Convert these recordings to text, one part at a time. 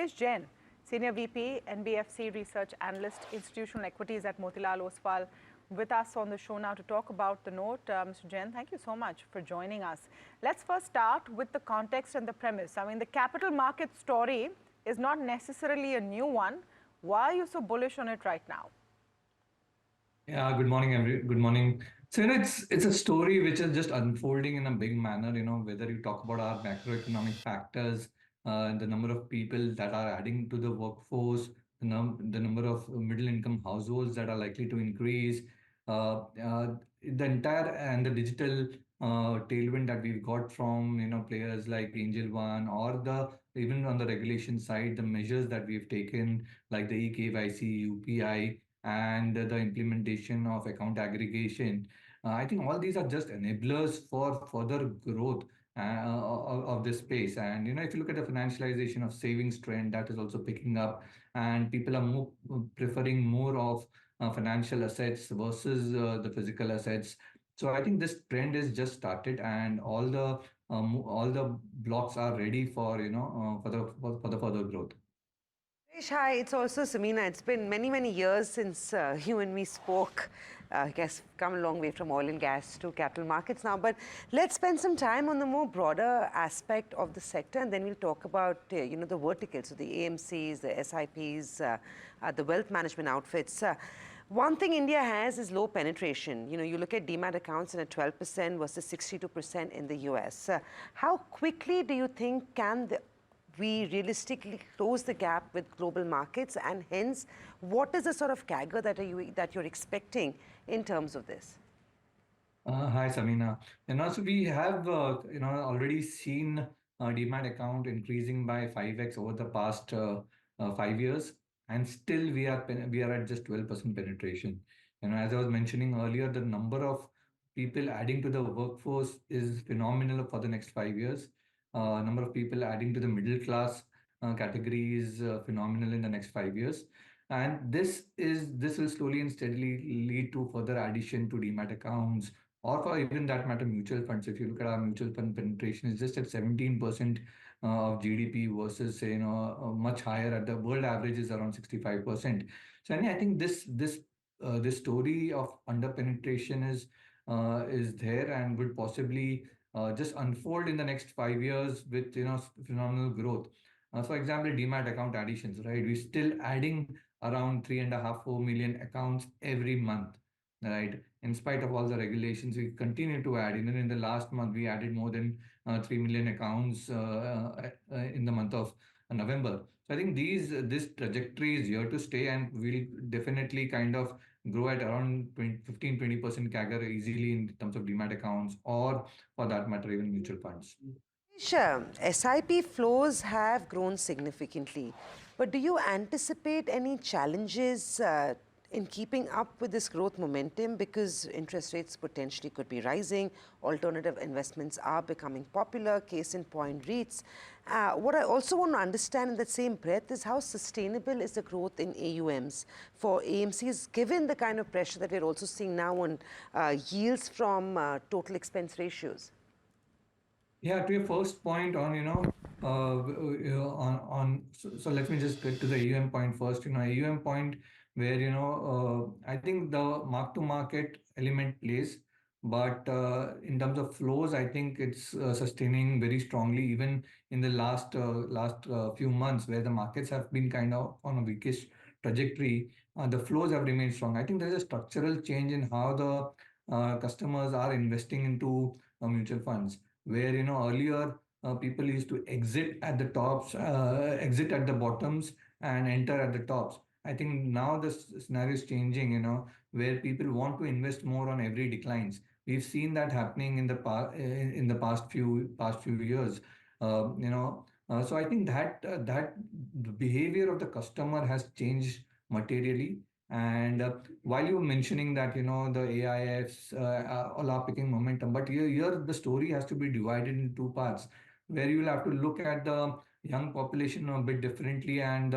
Prayesh Jain, Senior VP, NBFC Research Analyst, Institutional Equities at Motilal Oswal, with us on the show now to talk about the note. Mr. Jain, thank you so much for joining us. Let's first start with the context and the premise. I mean, the capital market story is not necessarily a new one. Why are you so bullish on it right now? Yeah, good morning, good morning. So, it's a story which is just unfolding in a big manner, whether you talk about our macroeconomic factors, the number of people that are adding to the workforce, the number of middle income households that are likely to increase, the entire and the digital tailwind that we've got from, players like Angel One, or even on the regulation side, the measures that we've taken, like the eKYC, UPI, and the implementation of account aggregation. I think all these are just enablers for further growth of this space. And if you look at the financialization of savings trend, that is also picking up, and people are more preferring more of financial assets versus the physical assets. So I think this trend is just started, and all the blocks are ready for for the further growth. Hi, it's also Samina. It's been many, many years since you and me spoke. I guess come a long way from oil and gas to capital markets now. But let's spend some time on the more broader aspect of the sector, and then we'll talk about the verticals, so the AMCs, the SIPs, the wealth management outfits. One thing India has is low penetration. You look at demat accounts and at 12% versus 62% in the US. How quickly do you think can we realistically close the gap with global markets, and hence, what is the sort of CAGR that you're expecting in terms of this? Hi, Samina. So we have already seen demat account increasing by 5x over the past 5 years, and still we are at just 12% penetration. As I was mentioning earlier, the number of people adding to the workforce is phenomenal for the next 5 years. Number of people adding to the middle class category is phenomenal in the next 5 years. And this will slowly and steadily lead to further addition to demat accounts, or for even that matter, mutual funds. If you look at our mutual fund penetration, is just at 17% of GDP versus, say, much higher. At the world average is around 65%. So I think this story of under penetration is there, and would possibly just unfold in the next 5 years with phenomenal growth. For example, demat account additions, right? We're still adding around 3.5-4 million accounts every month, right? In spite of all the regulations, we continue to add. Even in the last month, we added more than 3 million accounts in the month of November. So I think this trajectory is here to stay, and will definitely kind of grow at around 15-20% CAGR easily in terms of demat accounts, or for that matter, even mutual funds. Sure. SIP flows have grown significantly, but do you anticipate any challenges in keeping up with this growth momentum, because interest rates potentially could be rising, alternative investments are becoming popular, case in point REITs. What I also want to understand in that same breath is how sustainable is the growth in AUMs for AMCs, given the kind of pressure that we're also seeing now on yields from total expense ratios? Yeah, to your first point on, so let me just get to the AUM point first. AUM point where, I think the mark to market element plays, but in terms of flows, I think it's sustaining very strongly, even in the last few months, where the markets have been kind of on a weakish trajectory. The flows have remained strong. I think there's a structural change in how the customers are investing into mutual funds, where earlier people used to exit at the tops, exit at the bottoms, and enter at the tops. I think now the scenario is changing, where people want to invest more on every declines. We've seen that happening in the past few years. So I think that the behavior of the customer has changed materially. And while you were mentioning that the AIFs all are picking momentum, but here the story has to be divided in two parts, where you will have to look at the young population a bit differently, and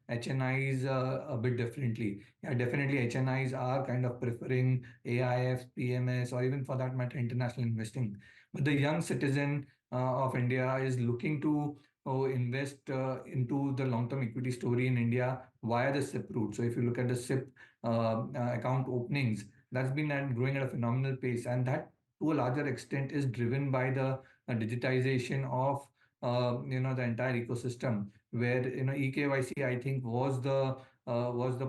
HNIs a bit differently. Yeah, definitely HNIs are kind of preferring AIFs, PMS, or even for that matter international investing. But the young citizen of India is looking to invest into the long-term equity story in India via the SIP route. So if you look at the SIP account openings, that's been growing at a phenomenal pace, and that to a larger extent is driven by the digitization of the entire ecosystem, where eKYC I think was the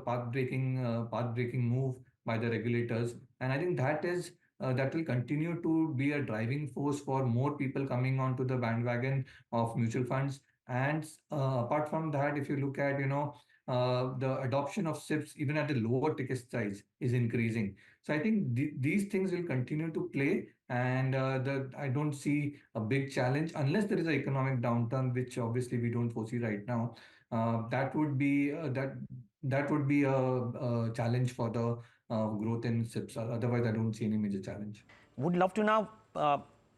path breaking move by the regulators, and I think that will continue to be a driving force for more people coming onto the bandwagon of mutual funds. And apart from that, if you look at the adoption of SIPs even at the lower ticket size is increasing. So I think these things will continue to play, and I don't see a big challenge unless there is an economic downturn, which obviously we don't foresee right now. That would be a challenge for the growth in SIPs. Otherwise, I don't see any major challenge. Would love to now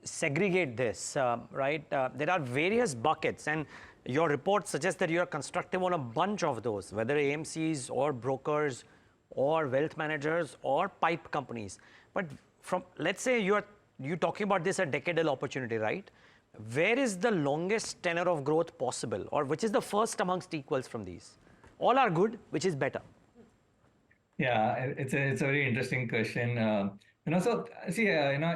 segregate this, right? There are various buckets, and your report suggests that you are constructive on a bunch of those, whether AMCs or brokers or wealth managers or pipe companies. But let's say you're talking about this a decadal opportunity, right? Where is the longest tenor of growth possible, or which is the first amongst equals from these? All are good, which is better? Yeah, it's a very interesting question. So see,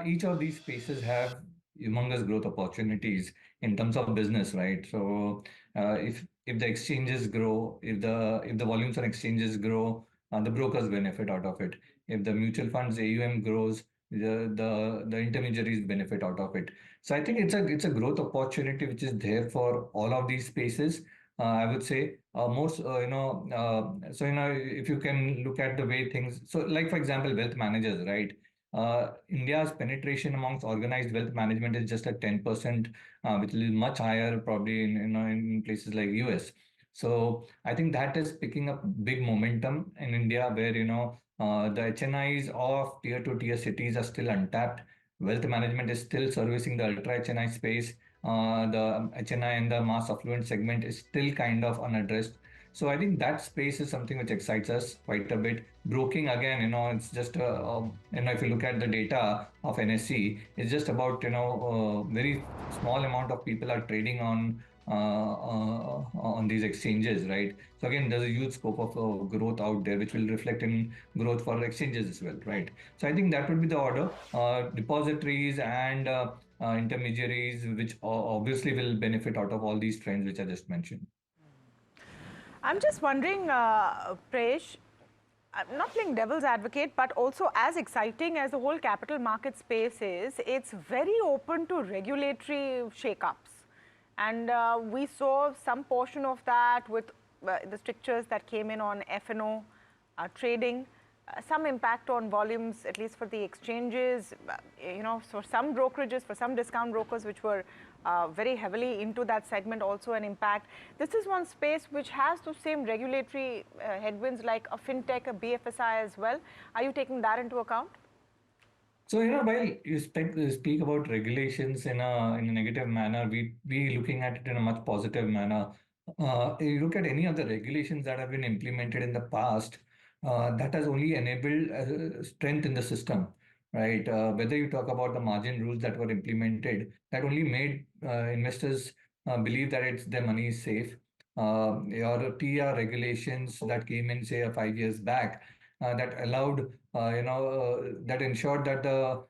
each of these spaces have humongous growth opportunities in terms of business, right? So if the exchanges grow, if the volumes on exchanges grow, the brokers benefit out of it. If the mutual funds AUM grows, the intermediaries benefit out of it. So I think it's a growth opportunity which is there for all of these spaces. I would say most, so, if you can look at the way things, so like, for example, wealth managers, right? India's penetration amongst organized wealth management is just at 10%, which is much higher probably in places like US. So I think that is picking up big momentum in India, where, the HNIs of tier 2 tier cities are still untapped. Wealth management is still servicing the ultra HNI space. The HNI and the mass affluent segment is still kind of unaddressed. So I think that space is something which excites us quite a bit. Broking, again, it's just if you look at the data of NSE, it's just about a very small amount of people are trading on these exchanges, right? So again, there's a huge scope of growth out there, which will reflect in growth for exchanges as well, right? So I think that would be the order. Depositories and intermediaries, which obviously will benefit out of all these trends which I just mentioned. I'm just wondering, Prayesh, I'm not playing devil's advocate, but also as exciting as the whole capital market space is, it's very open to regulatory shakeups. And we saw some portion of that with the strictures that came in on F&O trading, some impact on volumes, at least for the exchanges, for some brokerages, for some discount brokers, which were very heavily into that segment, also an impact. This is one space which has the same regulatory headwinds like a fintech, a BFSI as well. Are you taking that into account? So, while you speak about regulations in a negative manner, we looking at it in a much positive manner. You look at any of the regulations that have been implemented in the past, that has only enabled strength in the system, right? Whether you talk about the margin rules that were implemented, that only made investors believe that their money is safe. Or PR regulations that came in, say, 5 years back, that allowed, that ensured that the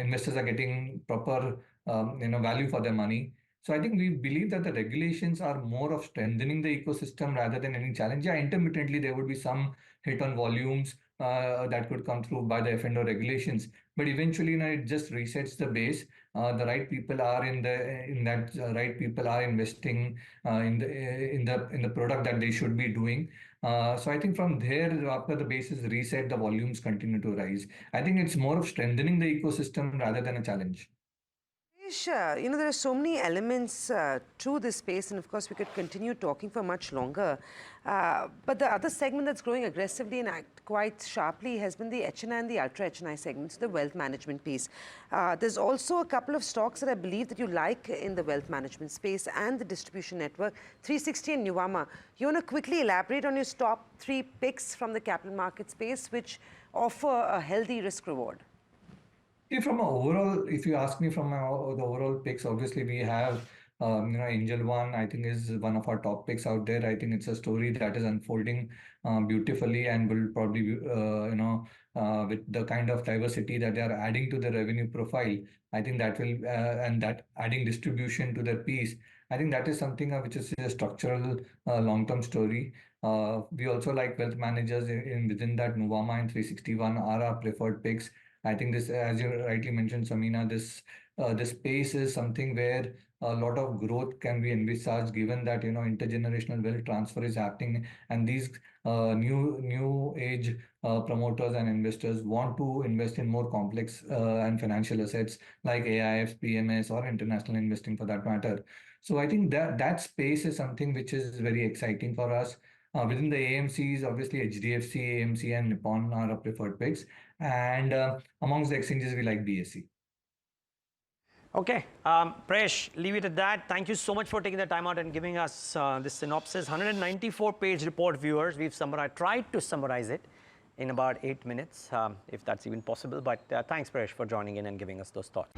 investors are getting proper, value for their money. So I think we believe that the regulations are more of strengthening the ecosystem rather than any challenge. Yeah, intermittently there would be some hit on volumes that could come through by the F&O regulations, but eventually, it just resets the base. The right people are right people are investing in the product that they should be doing. So I think from there, after the base is reset, the volumes continue to rise. I think it's more of strengthening the ecosystem rather than a challenge. There are so many elements to this space, and of course, we could continue talking for much longer. But the other segment that's growing aggressively and quite sharply has been the HNI and the ultra HNI segments, the wealth management piece. There's also a couple of stocks that I believe that you like in the wealth management space and the distribution network, 360 and Nuvama. You want to quickly elaborate on your top 3 picks from the capital market space, which offer a healthy risk reward? If you ask me from the overall picks, obviously we have Angel One, I think, is one of our top picks out there. I think it's a story that is unfolding beautifully and will probably, with the kind of diversity that they are adding to the revenue profile, I think that will, and that adding distribution to their piece, I think that is something which is a structural long-term story. We also like wealth managers within that. Nuvama and 361 are our preferred picks. I think this, as you rightly mentioned, Samina, this space is something where a lot of growth can be envisaged, given that intergenerational wealth transfer is happening, and these new age promoters and investors want to invest in more complex and financial assets like AIFs, PMS, or international investing for that matter. So I think that space is something which is very exciting for us. Within the AMCs, obviously HDFC, AMC, and Nippon are our preferred picks, and amongst the exchanges, we like BSE. Okay, Prayesh, leave it at that. Thank you so much for taking the time out and giving us this synopsis. 194-page report, viewers. We've tried to summarize it in about 8 minutes, if that's even possible. But thanks, Prayesh, for joining in and giving us those thoughts.